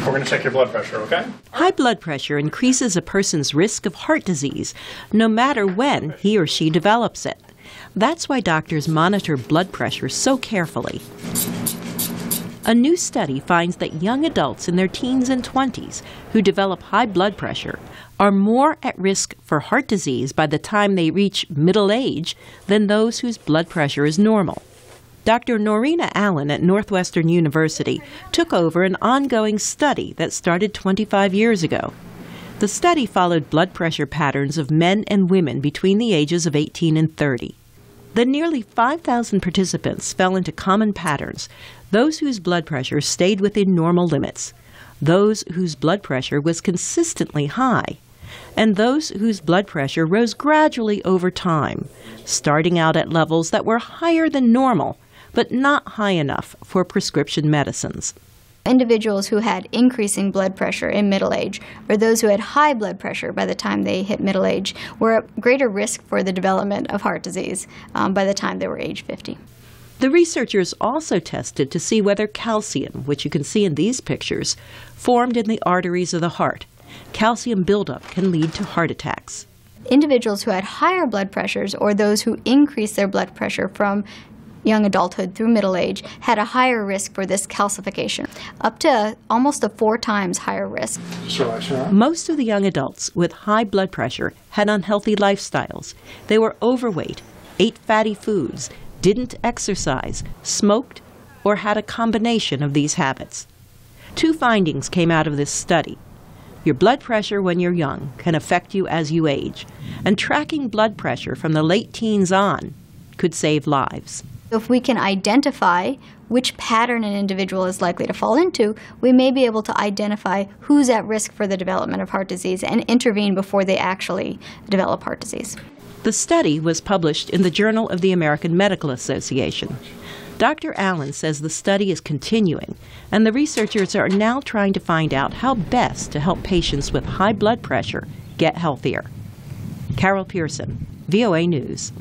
We're going to check your blood pressure, okay? High blood pressure increases a person's risk of heart disease, no matter when he or she develops it. That's why doctors monitor blood pressure so carefully. A new study finds that young adults in their teens and 20s who develop high blood pressure are more at risk for heart disease by the time they reach middle age than those whose blood pressure is normal. Dr. Norina Allen at Northwestern University took over an ongoing study that started 25 years ago. The study followed blood pressure patterns of men and women between the ages of 18 and 30. The nearly 5,000 participants fell into common patterns: those whose blood pressure stayed within normal limits, those whose blood pressure was consistently high, and those whose blood pressure rose gradually over time, starting out at levels that were higher than normal, but not high enough for prescription medicines. Individuals who had increasing blood pressure in middle age, or those who had high blood pressure by the time they hit middle age, were at greater risk for the development of heart disease by the time they were age 50. The researchers also tested to see whether calcium, which you can see in these pictures, formed in the arteries of the heart. Calcium buildup can lead to heart attacks. Individuals who had higher blood pressures, or those who increased their blood pressure from young adulthood through middle age, had a higher risk for this calcification, up to almost a 4 times higher risk. Most of the young adults with high blood pressure had unhealthy lifestyles. They were overweight, ate fatty foods, didn't exercise, smoked, or had a combination of these habits. 2 findings came out of this study. Your blood pressure when you're young can affect you as you age, and tracking blood pressure from the late teens on could save lives. If we can identify which pattern an individual is likely to fall into, we may be able to identify who's at risk for the development of heart disease and intervene before they actually develop heart disease. The study was published in the Journal of the American Medical Association. Dr. Allen says the study is continuing, and the researchers are now trying to find out how best to help patients with high blood pressure get healthier. Carol Pearson, VOA News.